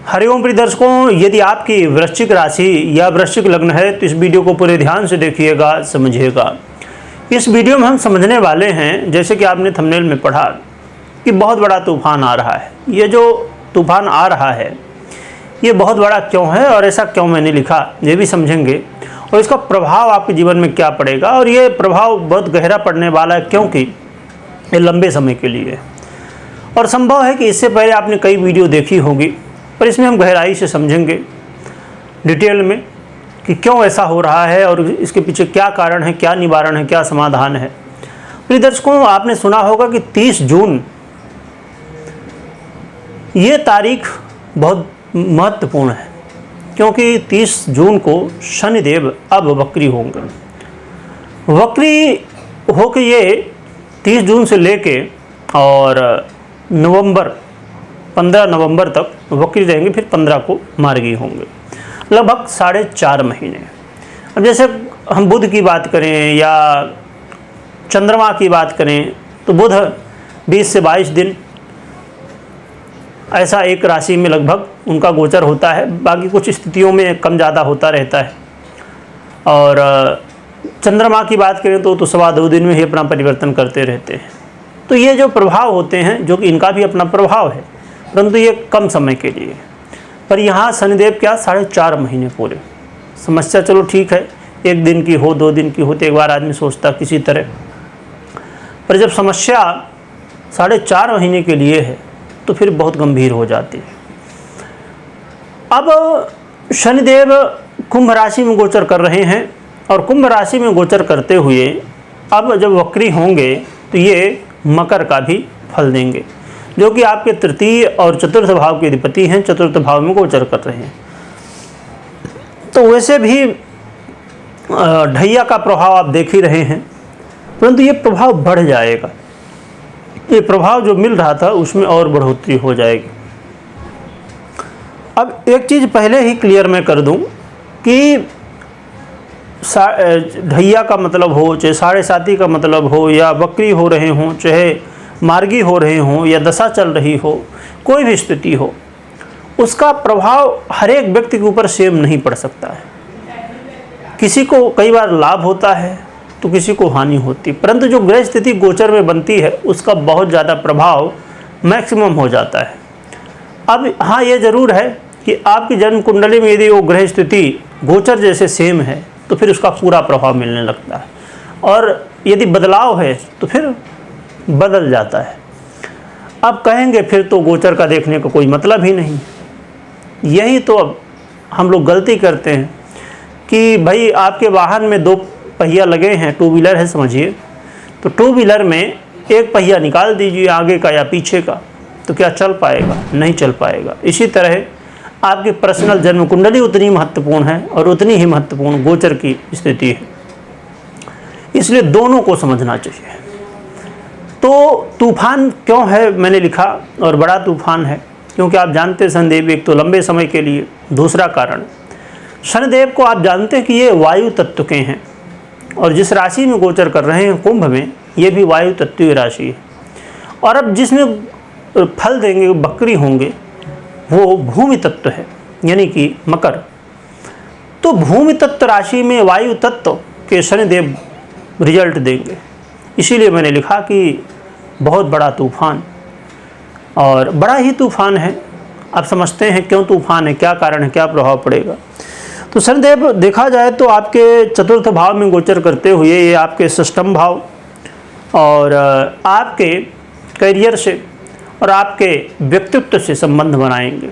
हरिओम प्रिय दर्शकों, यदि आपकी वृश्चिक राशि या वृश्चिक लग्न है तो इस वीडियो को पूरे ध्यान से देखिएगा, समझिएगा। इस वीडियो में हम समझने वाले हैं, जैसे कि आपने थंबनेल में पढ़ा, कि बहुत बड़ा तूफान आ रहा है। ये जो तूफान आ रहा है ये बहुत बड़ा क्यों है और ऐसा क्यों मैंने लिखा, ये भी समझेंगे। और इसका प्रभाव आपके जीवन में क्या पड़ेगा, और ये प्रभाव बहुत गहरा पड़ने वाला है क्योंकि ये लंबे समय के लिए है। और संभव है कि इससे पहले आपने कई वीडियो देखी होगी, पर इसमें हम गहराई से समझेंगे डिटेल में कि क्यों ऐसा हो रहा है और इसके पीछे क्या कारण है, क्या निवारण है, क्या समाधान है। प्रिय दर्शकों, आपने सुना होगा कि 30 जून ये तारीख बहुत महत्वपूर्ण है, क्योंकि 30 जून को शनिदेव अब वक्री होंगे। वक्री होकर ये 30 जून से लेके और 15 नवंबर तक वक्री रहेंगे, फिर 15 को मार्गी होंगे, लगभग 4.5 महीने। अब जैसे हम बुध की बात करें या चंद्रमा की बात करें तो बुध 20 से 22 दिन ऐसा एक राशि में लगभग उनका गोचर होता है। बाकी कुछ स्थितियों में कम ज़्यादा होता रहता है। और चंद्रमा की बात करें तो 2.25 दिन में ही अपना परिवर्तन करते रहते हैं। तो ये जो प्रभाव होते हैं, जो कि इनका भी अपना प्रभाव है, परंतु ये कम समय के लिए। पर यहाँ शनिदेव क्या 4.5 महीने पूरे। समस्या चलो ठीक है, 1 दिन की हो, 2 दिन की हो तो एक बार आदमी सोचता किसी तरह, पर जब समस्या 4.5 महीने के लिए है तो फिर बहुत गंभीर हो जाती है। अब शनिदेव कुंभ राशि में गोचर कर रहे हैं, और कुंभ राशि में गोचर करते हुए अब जब वक्री होंगे तो ये मकर का भी फल देंगे, जो कि आपके तृतीय और चतुर्थ भाव के अधिपति हैं, चतुर्थ भाव में गोचर कर रहे हैं। तो वैसे भी ढैया का प्रभाव आप देख ही रहे हैं, परंतु ये प्रभाव बढ़ जाएगा। ये प्रभाव जो मिल रहा था उसमें और बढ़ोतरी हो जाएगी। अब एक चीज़ पहले ही क्लियर मैं कर दूं कि ढैया का मतलब हो, चाहे 7.5 का मतलब हो, या वक्री हो रहे हों, चाहे मार्गी हो रहे हों, या दशा चल रही हो, कोई भी स्थिति हो, उसका प्रभाव हर एक व्यक्ति के ऊपर सेम नहीं पड़ सकता है। किसी को कई बार लाभ होता है तो किसी को हानि होती है, परंतु जो ग्रह स्थिति गोचर में बनती है उसका बहुत ज़्यादा प्रभाव मैक्सिमम हो जाता है। अब हाँ, ये ज़रूर है कि आपकी जन्म कुंडली में यदि वो ग्रह स्थिति गोचर जैसे सेम है तो फिर उसका पूरा प्रभाव मिलने लगता है, और यदि बदलाव है तो फिर बदल जाता है। अब कहेंगे फिर तो गोचर का देखने का कोई मतलब ही नहीं। यही तो अब हम लोग गलती करते हैं कि भाई आपके वाहन में 2 पहिया लगे हैं, 2 व्हीलर है समझिए, तो 2 व्हीलर में एक पहिया निकाल दीजिए, आगे का या पीछे का, तो क्या चल पाएगा? नहीं चल पाएगा। इसी तरह आपकी पर्सनल जन्म कुंडली उतनी महत्वपूर्ण है और उतनी ही महत्वपूर्ण गोचर की स्थिति है, इसलिए दोनों को समझना चाहिए। तो तूफान क्यों है मैंने लिखा, और बड़ा तूफान है क्योंकि आप जानते हैं शनिदेव एक तो लंबे समय के लिए, दूसरा कारण शनिदेव को आप जानते हैं कि ये वायु तत्व के हैं, और जिस राशि में गोचर कर रहे हैं कुंभ में, ये भी वायु तत्व की राशि है। और अब जिसमें फल देंगे, वक्री होंगे, वो भूमि तत्व है, यानी कि मकर। तो भूमि तत्व राशि में वायु तत्व के शनिदेव रिजल्ट देंगे। इसीलिए मैंने लिखा कि बहुत बड़ा तूफान, और बड़ा ही तूफान है। आप समझते हैं क्यों तूफान है, क्या कारण है, क्या प्रभाव पड़ेगा। तो शनिदेव देखा जाए तो आपके चतुर्थ भाव में गोचर करते हुए ये आपके षष्ठम भाव और आपके करियर से और आपके व्यक्तित्व से संबंध बनाएंगे।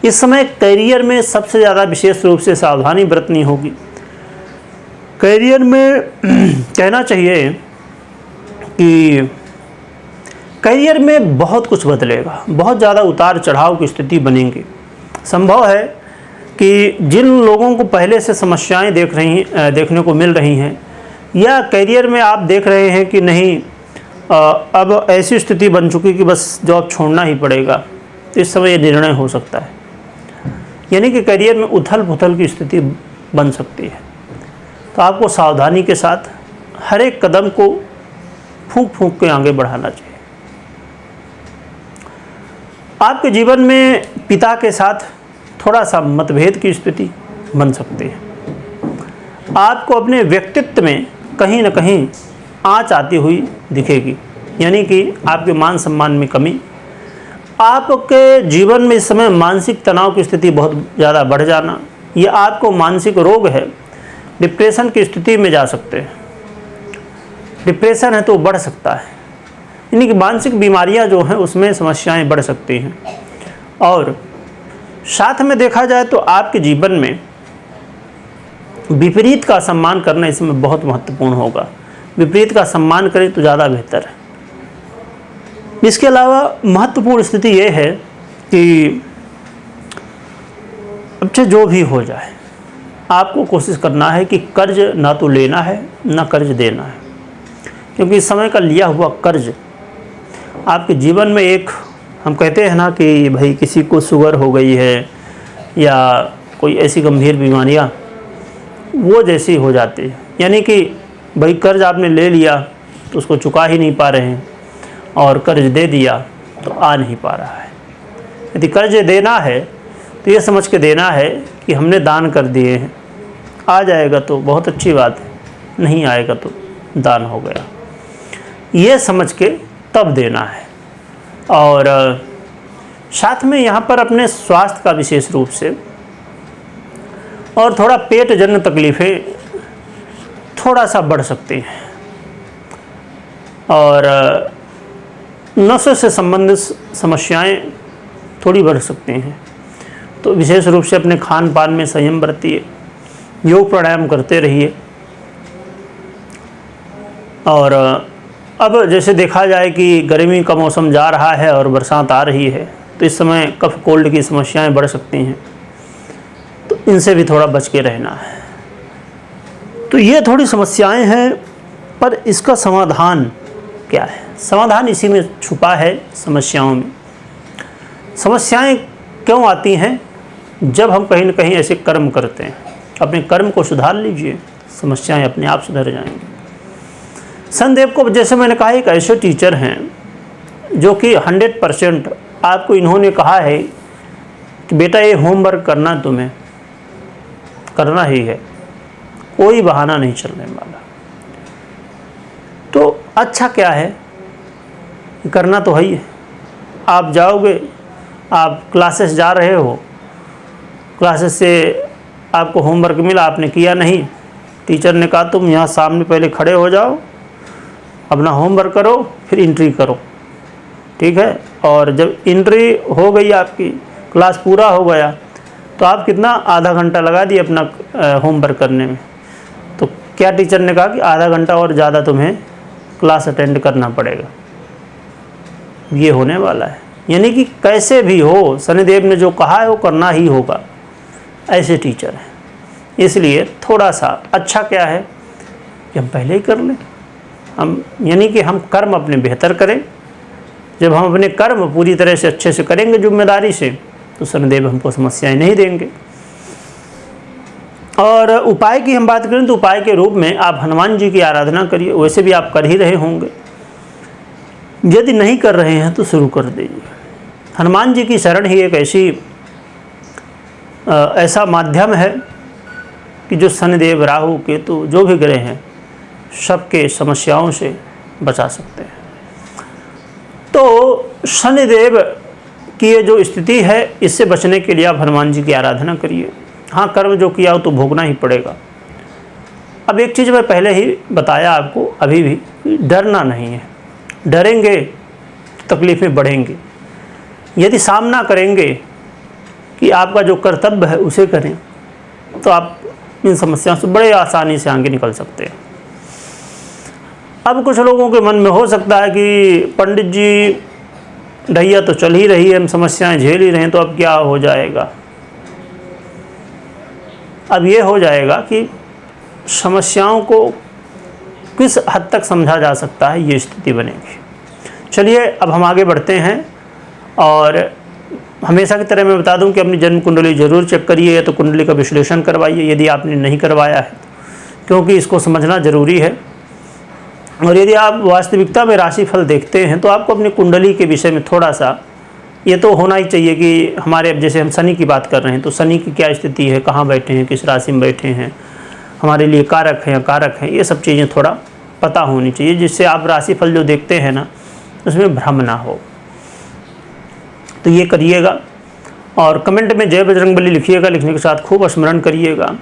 इस समय करियर में सबसे ज़्यादा विशेष रूप से सावधानी बरतनी होगी। करियर में कहना चाहिए कि करियर में बहुत कुछ बदलेगा, बहुत ज़्यादा उतार चढ़ाव की स्थिति बनेंगी। संभव है कि जिन लोगों को पहले से समस्याएं देखने को मिल रही हैं, या करियर में आप देख रहे हैं कि नहीं अब ऐसी स्थिति बन चुकी कि बस जॉब छोड़ना ही पड़ेगा, इस समय ये निर्णय हो सकता है। यानी कि करियर में उथल पुथल की स्थिति बन सकती है। तो आपको सावधानी के साथ हर एक कदम को फूंक फूंक के आगे बढ़ाना चाहिए। आपके जीवन में पिता के साथ थोड़ा सा मतभेद की स्थिति बन सकती है। आपको अपने व्यक्तित्व में कहीं न कहीं आँच आती हुई दिखेगी, यानी कि आपके मान सम्मान में कमी। आपके जीवन में इस समय मानसिक तनाव की स्थिति बहुत ज़्यादा बढ़ जाना, ये आपको मानसिक रोग है, डिप्रेशन की स्थिति में जा सकते हैं। डिप्रेशन है तो बढ़ सकता है, यानी कि मानसिक बीमारियां जो हैं उसमें समस्याएं बढ़ सकती हैं। और साथ में देखा जाए तो आपके जीवन में विपरीत का सम्मान करना इसमें बहुत महत्वपूर्ण होगा। विपरीत का सम्मान करें तो ज़्यादा बेहतर है। इसके अलावा महत्वपूर्ण स्थिति ये है कि अब से जो भी हो जाए आपको कोशिश करना है कि कर्ज ना तो लेना है ना कर्ज देना है, क्योंकि इस समय का लिया हुआ कर्ज आपके जीवन में एक, हम कहते हैं ना कि भाई किसी को शुगर हो गई है या कोई ऐसी गंभीर बीमारियां वो जैसी हो जाती है, यानी कि भाई कर्ज आपने ले लिया तो उसको चुका ही नहीं पा रहे हैं और कर्ज दे दिया तो आ नहीं पा रहा है। यदि कर्ज देना है तो ये समझ के देना है कि हमने दान कर दिए हैं, आ जाएगा तो बहुत अच्छी बात है, नहीं आएगा तो दान हो गया, ये समझ के तब देना है। और साथ में यहाँ पर अपने स्वास्थ्य का विशेष रूप से और थोड़ा पेट जन्य तकलीफ़ें थोड़ा सा बढ़ सकती हैं और नसों से संबंधित समस्याएं थोड़ी बढ़ सकती हैं। तो विशेष रूप से अपने खान पान में संयम बरतिए, योग प्राणायाम करते रहिए। और अब जैसे देखा जाए कि गर्मी का मौसम जा रहा है और बरसात आ रही है, तो इस समय कफ कोल्ड की समस्याएं बढ़ सकती हैं, तो इनसे भी थोड़ा बच के रहना है। तो ये थोड़ी समस्याएं हैं, पर इसका समाधान क्या है? समाधान इसी में छुपा है, समस्याओं में। समस्याएं क्यों आती हैं? जब हम कहीं न कहीं ऐसे कर्म करते हैं। अपने कर्म को सुधार लीजिए, समस्याएं अपने आप सुधर जाएंगी। शनिदेव को, जैसे मैंने कहा, एक ऐसे टीचर हैं जो कि 100% आपको इन्होंने कहा है कि बेटा ये होमवर्क करना तुम्हें करना ही है, कोई बहाना नहीं चलने वाला। तो अच्छा क्या है, करना तो है ही है। आप जाओगे, आप क्लासेस जा रहे हो, क्लासेस से आपको होमवर्क मिला, आपने किया नहीं, टीचर ने कहा तुम यहाँ सामने पहले खड़े हो जाओ, अपना होमवर्क करो, फिर एंट्री करो, ठीक है। और जब एंट्री हो गई, आपकी क्लास पूरा हो गया, तो आप कितना आधा घंटा लगा दिए अपना होमवर्क करने में। तो क्या टीचर ने कहा कि आधा घंटा और ज़्यादा तुम्हें क्लास अटेंड करना पड़ेगा। ये होने वाला है, यानी कि कैसे भी हो शनिदेव ने जो कहा है वो करना ही होगा, ऐसे टीचर हैं। इसलिए थोड़ा सा अच्छा क्या है कि हम पहले ही कर लें, हम यानी कि हम कर्म अपने बेहतर करें। जब हम अपने कर्म पूरी तरह से अच्छे से करेंगे जिम्मेदारी से, तो शनिदेव हमको समस्याएं नहीं देंगे। और उपाय की हम बात करें तो उपाय के रूप में आप हनुमान जी की आराधना करिए। वैसे भी आप कर ही रहे होंगे, यदि नहीं कर रहे हैं तो शुरू कर दीजिए। हनुमान जी की शरण ही एक ऐसा माध्यम है कि जो शनिदेव, राहु, केतु, जो भी ग्रह हैं, सबके समस्याओं से बचा सकते हैं। तो शनिदेव की ये जो स्थिति है, इससे बचने के लिए आप हनुमान जी की आराधना करिए। हाँ, कर्म जो किया हो तो भोगना ही पड़ेगा। अब एक चीज़ मैं पहले ही बताया आपको, अभी भी डरना नहीं है। डरेंगे तकलीफ़ें बढ़ेंगी। यदि सामना करेंगे कि आपका जो कर्तव्य है उसे करें, तो आप इन समस्याओं से बड़े आसानी से आगे निकल सकते हैं। अब कुछ लोगों के मन में हो सकता है कि पंडित जी, ढैया तो चल ही रही है, हम समस्याएं झेल ही रहे हैं, तो अब क्या हो जाएगा? अब ये हो जाएगा कि समस्याओं को किस हद तक समझा जा सकता है, ये स्थिति बनेगी। चलिए अब हम आगे बढ़ते हैं। और हमेशा की तरह मैं बता दूं कि अपनी जन्म कुंडली जरूर चेक करिए, या तो कुंडली का विश्लेषण करवाइए यदि आपने नहीं करवाया है, क्योंकि इसको समझना ज़रूरी है। और यदि आप वास्तविकता में राशिफल देखते हैं तो आपको अपनी कुंडली के विषय में थोड़ा सा ये तो होना ही चाहिए कि हमारे, अब जैसे हम शनि की बात कर रहे हैं तो शनि की क्या स्थिति है, कहाँ बैठे हैं, किस राशि में बैठे हैं, हमारे लिए कारक है या कारक है, ये सब चीज़ें थोड़ा पता होनी चाहिए, जिससे आप राशिफल जो देखते हैं ना उसमें भ्रम ना हो। तो ये करिएगा और कमेंट में जय बजरंगबली लिखिएगा, लिखने के साथ खूब स्मरण करिएगा।